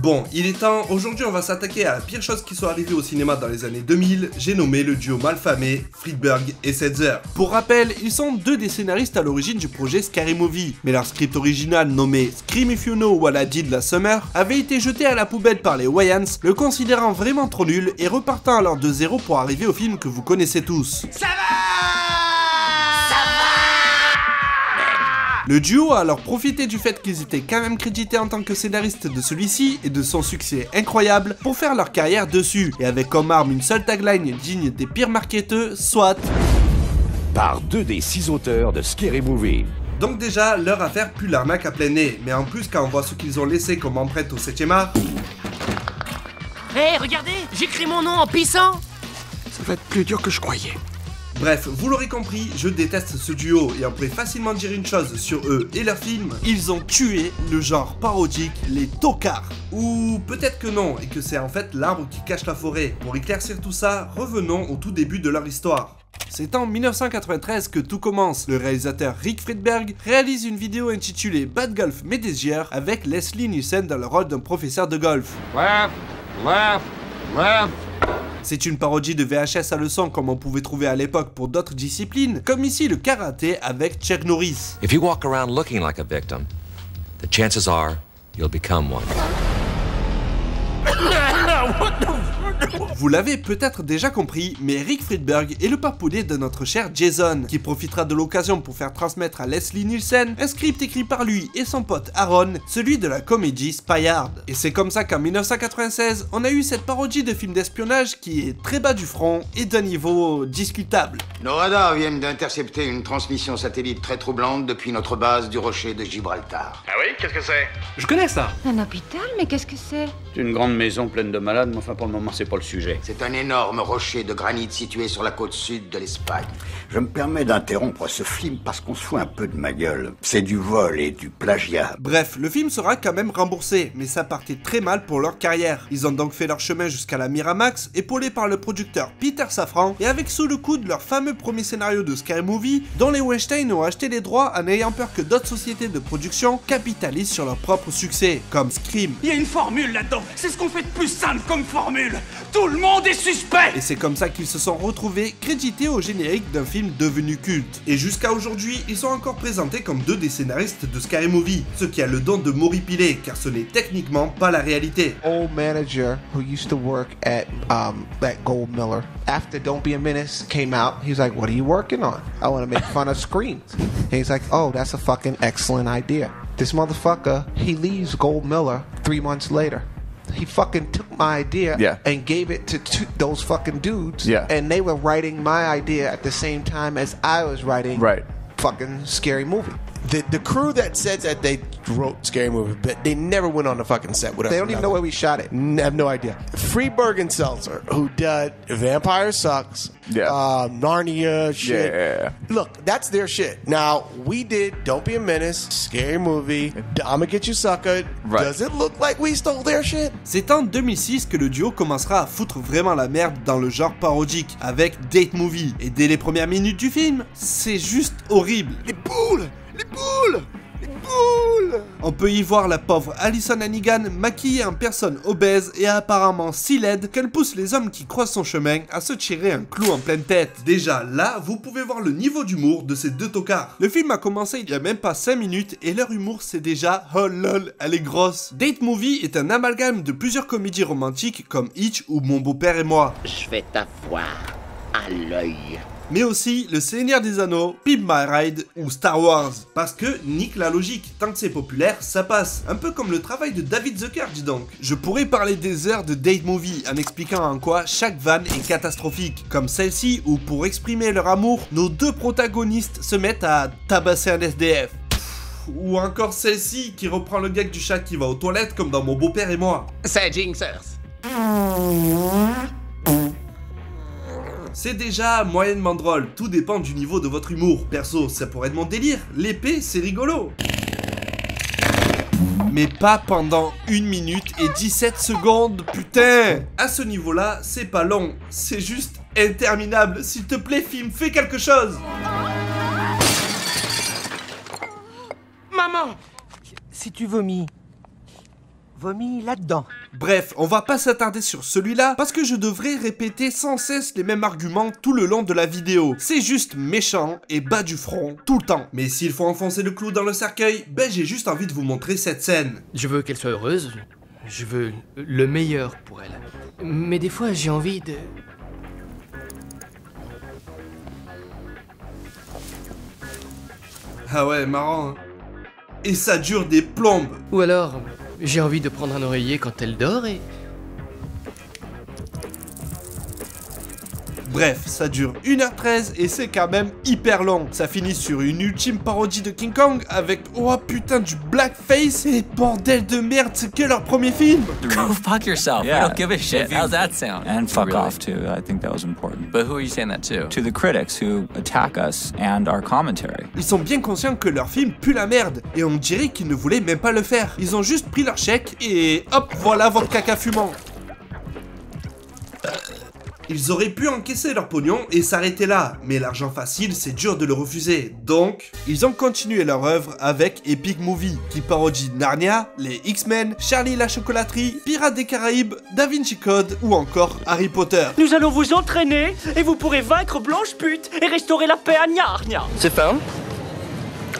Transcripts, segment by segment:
Bon, il est temps, aujourd'hui on va s'attaquer à la pire chose qui soit arrivée au cinéma dans les années 2000, j'ai nommé le duo malfamé, Friedberg et Setzer. Pour rappel, ils sont deux des scénaristes à l'origine du projet Scary Movie, mais leur script original nommé Scream If You Know What I Did Last Summer avait été jeté à la poubelle par les Wayans, le considérant vraiment trop nul et repartant alors de zéro pour arriver au film que vous connaissez tous. Ça va! Le duo a alors profité du fait qu'ils étaient quand même crédités en tant que scénaristes de celui-ci et de son succès incroyable pour faire leur carrière dessus, et avec comme arme une seule tagline digne des pires marketeurs, soit par 2 des 6 auteurs de Scary Movie. Donc déjà, leur affaire pue l'arnaque à plein nez, mais en plus quand on voit ce qu'ils ont laissé comme empreinte au 7ème art... Hé, regardez, j'écris mon nom en pissant. Ça va être plus dur que je croyais. Bref, vous l'aurez compris, je déteste ce duo, et on peut facilement dire une chose sur eux et leurs films, ils ont tué le genre parodique, les tocards. Ou peut-être que non, et que c'est en fait l'arbre qui cache la forêt. Pour éclaircir tout ça, revenons au tout début de leur histoire. C'est en 1993 que tout commence. Le réalisateur Rick Friedberg réalise une vidéo intitulée Bad Golf Messier avec Leslie Nielsen dans le rôle d'un professeur de golf. C'est une parodie de VHS à leçon comme on pouvait trouver à l'époque pour d'autres disciplines, comme ici le karaté avec Chuck Norris. If you walk around looking like a victim, the chances are you'll become one. Vous l'avez peut-être déjà compris, mais Rick Friedberg est le papounet de notre cher Jason, qui profitera de l'occasion pour faire transmettre à Leslie Nielsen un script écrit par lui et son pote Aaron, celui de la comédie Spy Hard. Et c'est comme ça qu'en 1996, on a eu cette parodie de film d'espionnage qui est très bas du front et d'un niveau discutable. Nos radars viennent d'intercepter une transmission satellite très troublante depuis notre base du rocher de Gibraltar. Ah oui? Qu'est-ce que c'est? Je connais ça. Un hôpital? Mais qu'est-ce que c'est? C'est une grande maison pleine de malades, mais enfin pour le moment c'est pas le sujet. C'est un énorme rocher de granit situé sur la côte sud de l'Espagne. Je me permets d'interrompre ce film parce qu'on se fout un peu de ma gueule. C'est du vol et du plagiat. Bref, le film sera quand même remboursé, mais ça partait très mal pour leur carrière. Ils ont donc fait leur chemin jusqu'à la Miramax, épaulés par le producteur Peter Safran, et avec sous le coude leur fameux premier scénario de Scary Movie, dont les Weinstein ont acheté les droits en ayant peur que d'autres sociétés de production capitalisent sur leur propre succès, comme Scream. Il y a une formule là-dedans. C'est ce qu'on fait de plus simple comme formule. Tout le monde est suspect. Et c'est comme ça qu'ils se sont retrouvés crédités au générique d'un film devenu culte. Et jusqu'à aujourd'hui, ils sont encore présentés comme deux des scénaristes de Scary Movie, ce qui a le don de m'horripiler, car ce n'est techniquement pas la réalité. Old manager who used to work at Gold Miller. After Don't Be a Menace came out, he was like, "What are you working on?" "I want to make fun of screams." And he's like, "Oh, that's a fucking excellent idea." This motherfucker, he leaves Gold Miller 3 months later. He fucking took my idea and gave it to those fucking dudes. And they were writing my idea at the same time as I was writing fucking Scary Movie. The crew that said that they wrote Scary Movie, but they never went on the fucking set with us. They don't even know where we shot it. I have no idea. Friedberg and Seltzer, who did Vampire Sucks, Narnia shit. Look, that's their shit. Now, we did Don't Be a Menace, Scary Movie, I'ma Get You Suckered. Does it look like we stole their shit? C'est en 2006 que le duo commencera à foutre vraiment la merde dans le genre parodique, avec Date Movie. Et dès les premières minutes du film, c'est juste horrible. Les boules! Les boules! Les boules! On peut y voir la pauvre Alison Hannigan maquillée en personne obèse et apparemment si laide qu'elle pousse les hommes qui croisent son chemin à se tirer un clou en pleine tête. Déjà là, vous pouvez voir le niveau d'humour de ces deux tocards. Le film a commencé il y a même pas 5 minutes et leur humour c'est déjà oh lol, elle est grosse. Date Movie est un amalgame de plusieurs comédies romantiques comme Hitch ou Mon beau-père et moi. Je vais t'avoir à l'œil. Mais aussi Le Seigneur des Anneaux, Pimp My Ride ou Star Wars. Parce que nique la logique, tant que c'est populaire, ça passe. Un peu comme le travail de David Zucker, dis donc. Je pourrais parler des heures de Date Movie en expliquant en quoi chaque vanne est catastrophique. Comme celle-ci où pour exprimer leur amour, nos deux protagonistes se mettent à tabasser un SDF. Ou encore celle-ci qui reprend le gag du chat qui va aux toilettes comme dans Mon beau-père et moi. C'est Jinxers. C'est déjà moyennement drôle, tout dépend du niveau de votre humour. Perso, ça pourrait être mon délire, l'épée c'est rigolo. Mais pas pendant 1 minute et 17 secondes, putain! À ce niveau-là, c'est pas long, c'est juste interminable. S'il te plaît, film, fais quelque chose! Maman! Si tu vomis, vomi là-dedans. Bref, on va pas s'attarder sur celui-là parce que je devrais répéter sans cesse les mêmes arguments tout le long de la vidéo. C'est juste méchant et bas du front tout le temps. Mais s'il faut enfoncer le clou dans le cercueil, ben j'ai juste envie de vous montrer cette scène. Je veux qu'elle soit heureuse, je veux le meilleur pour elle. Mais des fois j'ai envie de... Ah ouais, marrant hein. Et ça dure des plombes. Ou alors, j'ai envie de prendre un oreiller quand elle dort et... Bref, ça dure 1h13 et c'est quand même hyper long. Ça finit sur une ultime parodie de King Kong avec oh putain du blackface et bordel de merde, c'est que leur premier film. Go fuck yourself. Yeah. I don't give a shit. How's that sound? And fuck Really? off too. I think that was important. But who are you saying that to? To the critics who attack us and our commentary. Ils sont bien conscients que leur film pue la merde et on dirait qu'ils ne voulaient même pas le faire. Ils ont juste pris leur chèque et hop, voilà votre caca fumant. Ils auraient pu encaisser leur pognon et s'arrêter là, mais l'argent facile, c'est dur de le refuser. Donc, ils ont continué leur œuvre avec Epic Movie, qui parodie Narnia, les X-Men, Charlie la chocolaterie, Pirates des Caraïbes, Da Vinci Code ou encore Harry Potter. Nous allons vous entraîner et vous pourrez vaincre Blanche Pute et restaurer la paix à Narnia. C'est fin.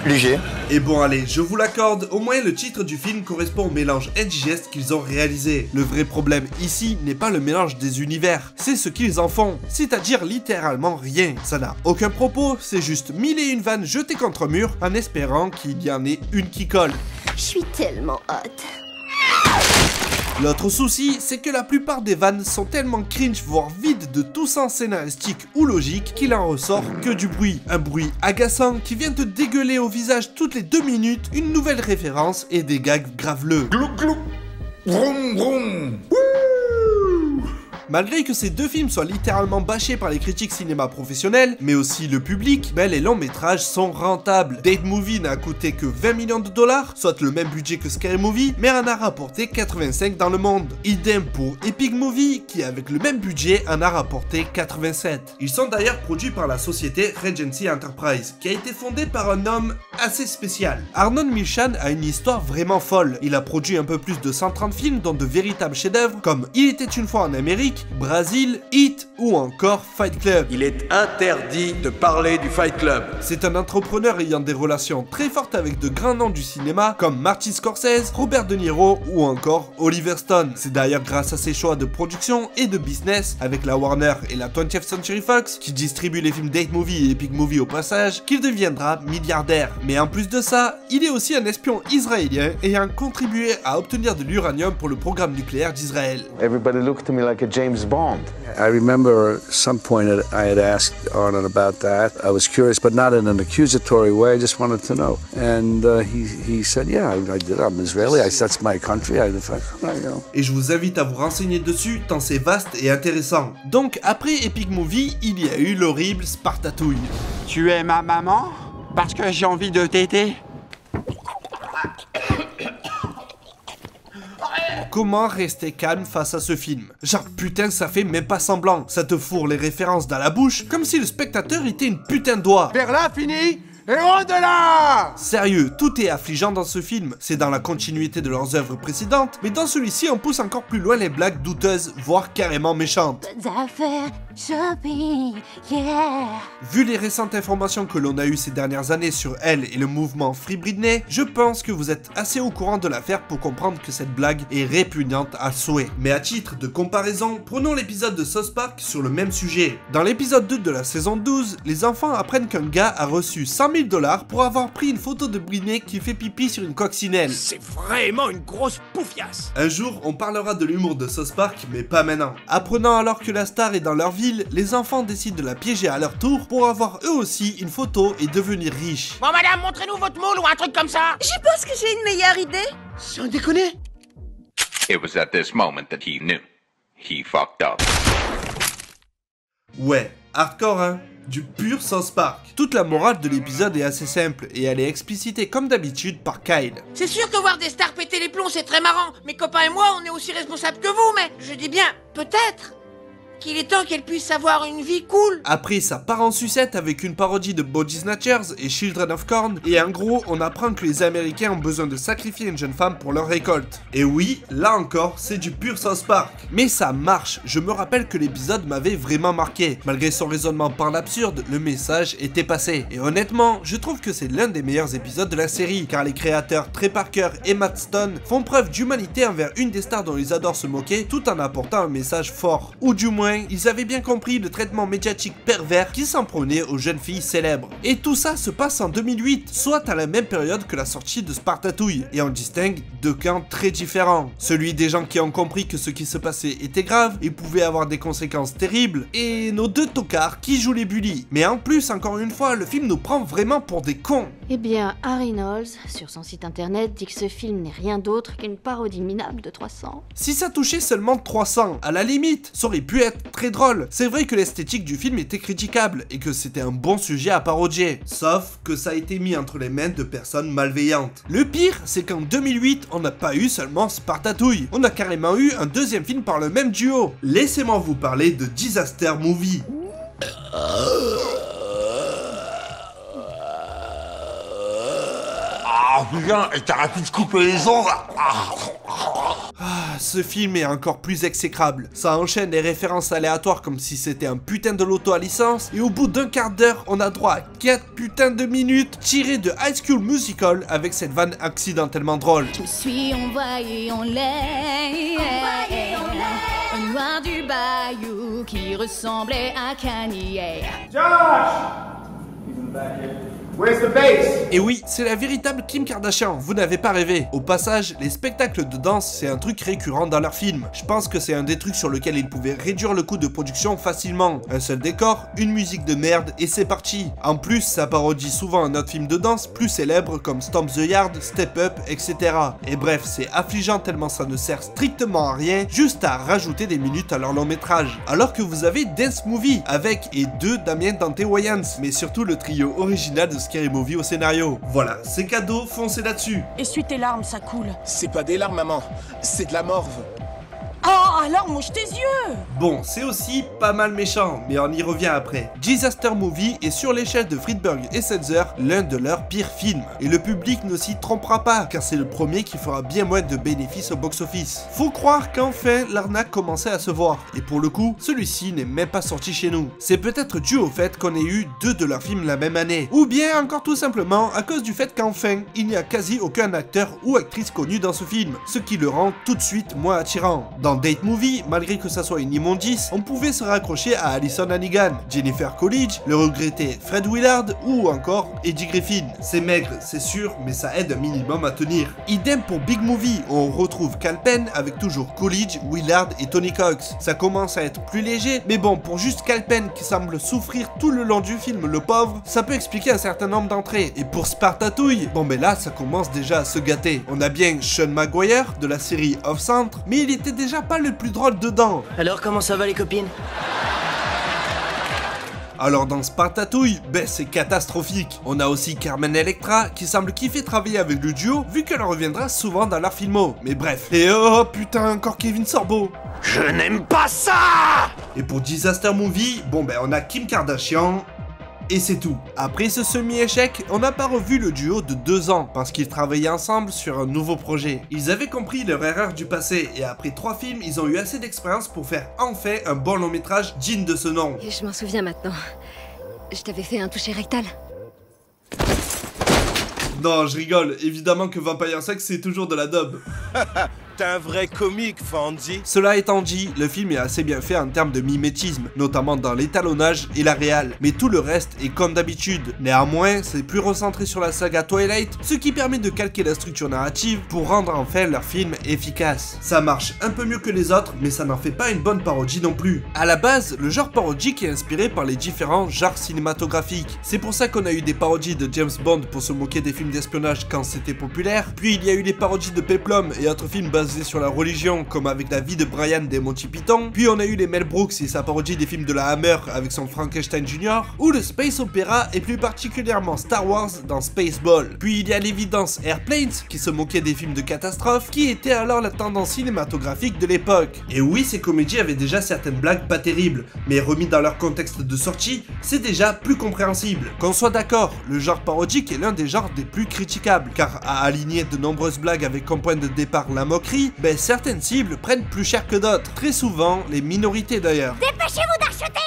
Léger. Et bon allez, je vous l'accorde, au moins le titre du film correspond au mélange indigeste qu'ils ont réalisé. Le vrai problème ici n'est pas le mélange des univers, c'est ce qu'ils en font, c'est-à-dire littéralement rien. Ça n'a aucun propos, c'est juste mille et une vannes jetées contre mur en espérant qu'il y en ait une qui colle. Je suis tellement hot. L'autre souci, c'est que la plupart des vannes sont tellement cringe voire vides de tout sens scénaristique ou logique qu'il en ressort que du bruit. Un bruit agaçant qui vient te dégueuler au visage toutes les 2 minutes une nouvelle référence et des gags graveleux. Glou glou. Vroom vroom. Malgré que ces deux films soient littéralement bâchés par les critiques cinéma professionnels, mais aussi le public, ben les longs métrages sont rentables. Date Movie n'a coûté que 20 millions de dollars, soit le même budget que Scary Movie, mais en a rapporté 85 dans le monde. Idem pour Epic Movie, qui avec le même budget en a rapporté 87. Ils sont d'ailleurs produits par la société Regency Enterprise, qui a été fondée par un homme assez spécial. Arnon Milchan a une histoire vraiment folle. Il a produit un peu plus de 130 films, dont de véritables chefs-d'œuvre comme Il était une fois en Amérique, Brazil, Hit ou encore Fight Club. Il est interdit de parler du Fight Club. C'est un entrepreneur ayant des relations très fortes avec de grands noms du cinéma comme Martin Scorsese, Robert De Niro ou encore Oliver Stone. C'est d'ailleurs grâce à ses choix de production et de business avec la Warner et la 20th Century Fox qui distribuent les films Date Movie et Epic Movie au passage qu'il deviendra milliardaire. Mais en plus de ça, il est aussi un espion israélien ayant contribué à obtenir de l'uranium pour le programme nucléaire d'Israël. Everybody looked to me like a James Bond. I remember some point I had asked Arnon about that. I was curious, but not in an accusatory way. I just wanted to know. And he said, yeah, I did. I'm Israeli. That's my country. Et je vous invite à vous renseigner dessus, tant c'est vaste et intéressant. Donc, après Epic Movie, il y a eu l'horrible Spartatouille. Tu es ma maman? Parce que j'ai envie de t'aider. Comment rester calme face à ce film? Genre putain ça fait même pas semblant, ça te fourre les références dans la bouche comme si le spectateur était une putain de doigt. Vers l'infini et au-delà! Sérieux, tout est affligeant dans ce film, c'est dans la continuité de leurs œuvres précédentes, mais dans celui-ci on pousse encore plus loin les blagues douteuses, voire carrément méchantes. Affaires, shopping, yeah. Vu les récentes informations que l'on a eues ces dernières années sur elle et le mouvement Free Britney, je pense que vous êtes assez au courant de l'affaire pour comprendre que cette blague est répugnante à souhait. Mais à titre de comparaison, prenons l'épisode de South Park sur le même sujet. Dans l'épisode 2 de la saison 12, les enfants apprennent qu'un gars a reçu 100 000 $ pour avoir pris une photo de Britney qui fait pipi sur une coccinelle. C'est vraiment une grosse poufiasse. Un jour, on parlera de l'humour de South Park, mais pas maintenant. Apprenant alors que la star est dans leur ville, les enfants décident de la piéger à leur tour pour avoir eux aussi une photo et devenir riches. Bon madame, montrez-nous votre moule ou un truc comme ça. Je pense que j'ai une meilleure idée. Sans déconner. It was at this moment that he knew. He fucked up. Ouais, hardcore hein. Du pur South Park. Toute la morale de l'épisode est assez simple et elle est explicitée comme d'habitude par Kyle. C'est sûr que voir des stars péter les plombs c'est très marrant. Mes copains et moi on est aussi responsables que vous, mais je dis bien peut-être qu'il est temps qu'elle puisse avoir une vie cool. Après, ça part en sucette avec une parodie de Body Snatchers et Children of Corn, et en gros, on apprend que les Américains ont besoin de sacrifier une jeune femme pour leur récolte. Et oui, là encore, c'est du pur South Park. Mais ça marche, je me rappelle que l'épisode m'avait vraiment marqué. Malgré son raisonnement par l'absurde, le message était passé. Et honnêtement, je trouve que c'est l'un des meilleurs épisodes de la série, car les créateurs Trey Parker et Matt Stone font preuve d'humanité envers une des stars dont ils adorent se moquer, tout en apportant un message fort. Ou du moins, ils avaient bien compris le traitement médiatique pervers qui s'en prenait aux jeunes filles célèbres. Et tout ça se passe en 2008, soit à la même période que la sortie de Spartatouille, et on distingue deux camps très différents. Celui des gens qui ont compris que ce qui se passait était grave et pouvait avoir des conséquences terribles, et nos deux tocards qui jouent les bullies. Mais en plus, encore une fois, le film nous prend vraiment pour des cons. Eh bien, Harry Knowles, sur son site internet, dit que ce film n'est rien d'autre qu'une parodie minable de 300. Si ça touchait seulement 300, à la limite, ça aurait pu être très drôle. C'est vrai que l'esthétique du film était critiquable et que c'était un bon sujet à parodier. Sauf que ça a été mis entre les mains de personnes malveillantes. Le pire, c'est qu'en 2008, on n'a pas eu seulement Spartatouille. On a carrément eu un deuxième film par le même duo. Laissez-moi vous parler de Disaster Movie. Ah putain, et t'arrêtes de couper les ongles. Ce film est encore plus exécrable. Ça enchaîne les références aléatoires comme si c'était un putain de loto à licence, et au bout d'un quart d'heure, on a droit à 4 putains de minutes tirées de High School Musical avec cette vanne accidentellement drôle. Je me suis envoyé en l'air, un noir du bayou qui ressemblait à Kanye. Where's the bass? Et oui, c'est la véritable Kim Kardashian, vous n'avez pas rêvé. Au passage, les spectacles de danse, c'est un truc récurrent dans leurs films. Je pense que c'est un des trucs sur lequel ils pouvaient réduire le coût de production facilement. Un seul décor, une musique de merde et c'est parti. En plus, ça parodie souvent un autre film de danse plus célèbre comme Stomp the Yard, Step Up, etc. Et bref, c'est affligeant tellement ça ne sert strictement à rien, juste à rajouter des minutes à leur long métrage. Alors que vous avez Dance Movie, avec et deux Damien Dante Wayans, mais surtout le trio original de Scary Movie au scénario. Voilà, c'est cadeau, foncez là-dessus. Essuie tes larmes, ça coule. C'est pas des larmes, maman. C'est de la morve. Oh, alors mouche tes yeux. Bon, c'est aussi pas mal méchant, mais on y revient après. Disaster Movie est sur l'échelle de Friedberg et Seltzer l'un de leurs pires films. Et le public ne s'y trompera pas, car c'est le premier qui fera bien moins de bénéfices au box-office. Faut croire qu'enfin, l'arnaque commençait à se voir. Et pour le coup, celui-ci n'est même pas sorti chez nous. C'est peut-être dû au fait qu'on ait eu deux de leurs films la même année. Ou bien encore tout simplement à cause du fait qu'enfin, il n'y a quasi aucun acteur ou actrice connu dans ce film. Ce qui le rend tout de suite moins attirant. Dans Date Movie, malgré que ça soit une immondice, on pouvait se raccrocher à Allison Hannigan, Jennifer Coolidge, le regretté Fred Willard ou encore Eddie Griffin. C'est maigre, c'est sûr, mais ça aide un minimum à tenir. Idem pour Big Movie, où on retrouve Kal Penn avec toujours Coolidge, Willard et Tony Cox. Ça commence à être plus léger, mais bon, pour juste Kal Penn qui semble souffrir tout le long du film, le pauvre, ça peut expliquer un certain nombre d'entrées. Et pour Spartatouille, bon ben là, ça commence déjà à se gâter. On a bien Sean Maguire de la série Off Centre, mais il était déjà pas le plus drôle dedans. Alors comment ça va les copines? Alors dans Spartatouille, ben c'est catastrophique. On a aussi Carmen Electra qui semble kiffer travailler avec le duo vu qu'elle reviendra souvent dans leur filmo. Mais bref. Et oh putain, encore Kevin Sorbo. Je n'aime pas ça. Et pour Disaster Movie, bon ben on a Kim Kardashian. Et c'est tout. Après ce semi-échec, on n'a pas revu le duo de 2 ans, parce qu'ils travaillaient ensemble sur un nouveau projet. Ils avaient compris leur erreur du passé, et après 3 films, ils ont eu assez d'expérience pour faire enfin un bon long métrage digne de ce nom. Et je m'en souviens maintenant. Je t'avais fait un toucher rectal. Non, je rigole, évidemment que Vampire Sex c'est toujours de la dub. T'es un vrai comique, Fonzie. Cela étant dit, le film est assez bien fait en termes de mimétisme, notamment dans l'étalonnage et la réal, mais tout le reste est comme d'habitude. Néanmoins, c'est plus recentré sur la saga Twilight, ce qui permet de calquer la structure narrative pour rendre enfin leur film efficace. Ça marche un peu mieux que les autres, mais ça n'en fait pas une bonne parodie non plus. À la base, le genre parodique est inspiré par les différents genres cinématographiques. C'est pour ça qu'on a eu des parodies de James Bond pour se moquer des films d'espionnage quand c'était populaire, puis il y a eu les parodies de Peplum et autres films basés basée sur la religion, comme avec La vie de Brian des Monty Python, puis on a eu les Mel Brooks et sa parodie des films de la Hammer avec son Frankenstein Jr., ou le Space Opera et plus particulièrement Star Wars dans Spaceball. Puis il y a l'évidence Airplanes, qui se moquait des films de catastrophe, qui était alors la tendance cinématographique de l'époque. Et oui, ces comédies avaient déjà certaines blagues pas terribles, mais remis dans leur contexte de sortie, c'est déjà plus compréhensible. Qu'on soit d'accord, le genre parodique est l'un des genres des plus critiquables, car à aligner de nombreuses blagues avec comme point de départ la moquerie, ben certaines cibles prennent plus cher que d'autres, très souvent les minorités d'ailleurs. Dépêchez-vous d'acheter!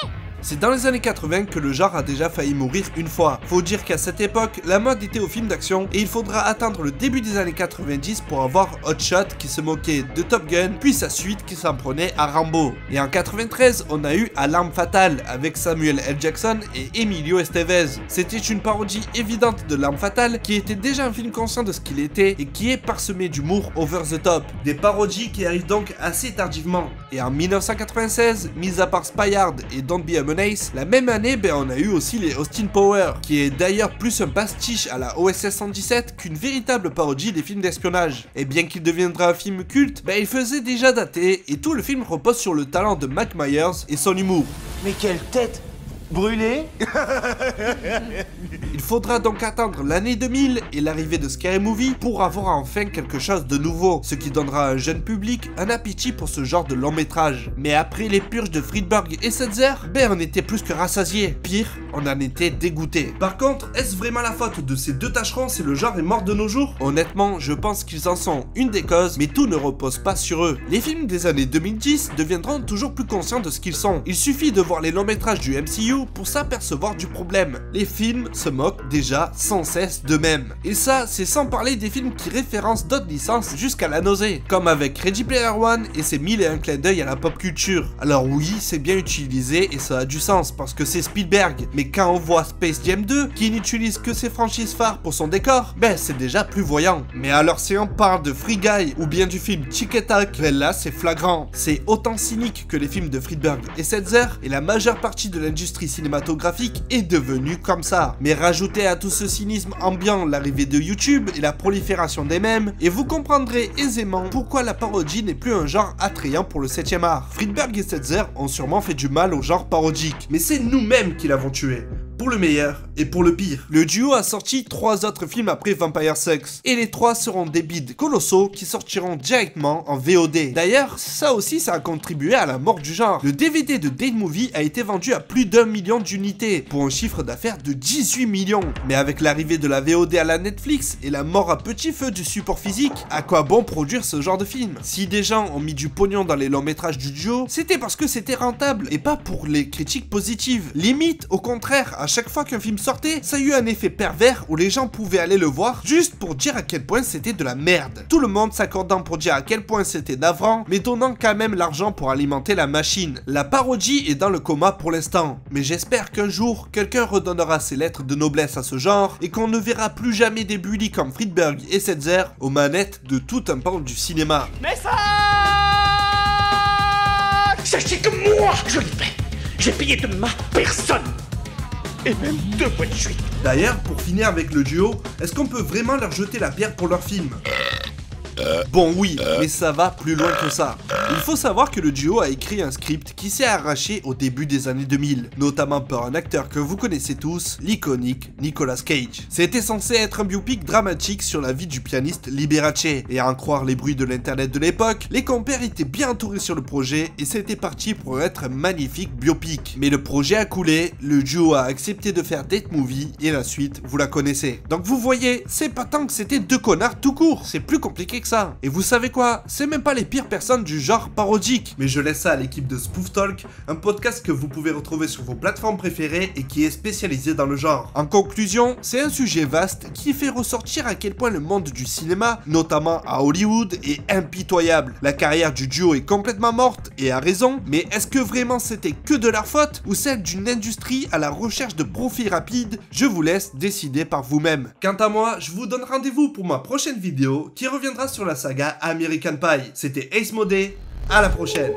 C'est dans les années 80 que le genre a déjà failli mourir une fois. Faut dire qu'à cette époque, la mode était au film d'action et il faudra attendre le début des années 90 pour avoir Hot Shot qui se moquait de Top Gun, puis sa suite qui s'en prenait à Rambo. Et en 93, on a eu À l'arme fatale avec Samuel L. Jackson et Emilio Estevez. C'était une parodie évidente de L'arme fatale qui était déjà un film conscient de ce qu'il était et qui est parsemé d'humour over the top. Des parodies qui arrivent donc assez tardivement. Et en 1996, mis à part Spy Hard et Don't Be a Menace, la même année, on a eu aussi les Austin Powers, qui est d'ailleurs plus un pastiche à la OSS 117 qu'une véritable parodie des films d'espionnage. Et bien qu'il deviendra un film culte, il faisait déjà dater et tout le film repose sur le talent de Mike Myers et son humour. Mais quelle tête brûlée. Il faudra donc attendre l'année 2000 et l'arrivée de Scary Movie pour avoir enfin quelque chose de nouveau, ce qui donnera à un jeune public un appétit pour ce genre de long métrage. Mais après les purges de Friedberg et Setzer, on était plus que rassasiés. Pire, on en était dégoûté. Par contre, est-ce vraiment la faute de ces deux tâcherons si le genre est mort de nos jours? Honnêtement, je pense qu'ils en sont une des causes, mais tout ne repose pas sur eux. Les films des années 2010 deviendront toujours plus conscients de ce qu'ils sont. Il suffit de voir les longs métrages du MCU pour s'apercevoir du problème. Les films se moquent déjà sans cesse d'eux-mêmes. Et ça, c'est sans parler des films qui référencent d'autres licences jusqu'à la nausée, comme avec Ready Player One et ses 1001 clins d'œil à la pop culture. Alors oui, c'est bien utilisé et ça a du sens parce que c'est Spielberg, mais quand on voit Space Jam 2 qui n'utilise que ses franchises phares pour son décor, c'est déjà plus voyant. Mais alors si on parle de Free Guy ou bien du film Tic et Tac, là c'est flagrant. C'est autant cynique que les films de Friedberg et Setzer et la majeure partie de l'industrie cinématographique est devenue comme ça. Mais rajoutez à tout ce cynisme ambiant l'arrivée de YouTube et la prolifération des mèmes et vous comprendrez aisément pourquoi la parodie n'est plus un genre attrayant pour le 7e art. Friedberg et Setzer ont sûrement fait du mal au genre parodique, mais c'est nous-mêmes qui l'avons tué. Pour le meilleur et pour le pire. Le duo a sorti 3 autres films après Vampire Sucks, et les 3 seront des bides colossaux qui sortiront directement en VOD. D'ailleurs, ça aussi ça a contribué à la mort du genre. Le DVD de Date Movie a été vendu à plus d'1 million d'unités, pour un chiffre d'affaires de 18 millions. Mais avec l'arrivée de la VOD à la Netflix et la mort à petit feu du support physique, à quoi bon produire ce genre de film? Si des gens ont mis du pognon dans les longs métrages du duo, c'était parce que c'était rentable, et pas pour les critiques positives. Limite, au contraire, à chaque fois qu'un film sortait, ça a eu un effet pervers où les gens pouvaient aller le voir juste pour dire à quel point c'était de la merde. Tout le monde s'accordant pour dire à quel point c'était navrant, mais donnant quand même l'argent pour alimenter la machine. La parodie est dans le coma pour l'instant, mais j'espère qu'un jour, quelqu'un redonnera ses lettres de noblesse à ce genre et qu'on ne verra plus jamais des bullies comme Friedberg et Setzer aux manettes de tout un pan du cinéma. Message! Sachez que moi, je l'ai fait. J'ai payé de ma personne. Et même 2 fois de suite. D'ailleurs, pour finir avec le duo, est-ce qu'on peut vraiment leur jeter la pierre pour leur film? Bon oui, mais ça va plus loin que ça. Il faut savoir que le duo a écrit un script qui s'est arraché au début des années 2000, notamment par un acteur que vous connaissez tous, l'iconique Nicolas Cage. C'était censé être un biopic dramatique sur la vie du pianiste Liberace, et à en croire les bruits de l'internet de l'époque, les compères étaient bien entourés sur le projet et c'était parti pour être un magnifique biopic. Mais le projet a coulé, le duo a accepté de faire Date Movie et la suite, vous la connaissez. Donc vous voyez, c'est pas tant que c'était 2 connards tout court, c'est plus compliqué que ça. Et vous savez quoi? C'est même pas les pires personnes du genre parodique. Mais je laisse ça à l'équipe de Spoof Talk, un podcast que vous pouvez retrouver sur vos plateformes préférées et qui est spécialisé dans le genre. En conclusion, c'est un sujet vaste qui fait ressortir à quel point le monde du cinéma, notamment à Hollywood, est impitoyable. La carrière du duo est complètement morte, et à raison, mais est-ce que vraiment c'était que de leur faute ou celle d'une industrie à la recherche de profits rapides? Je vous laisse décider par vous-même. Quant à moi, je vous donne rendez-vous pour ma prochaine vidéo qui reviendra sur la saga American Pie. C'était Ace Modé, à la prochaine.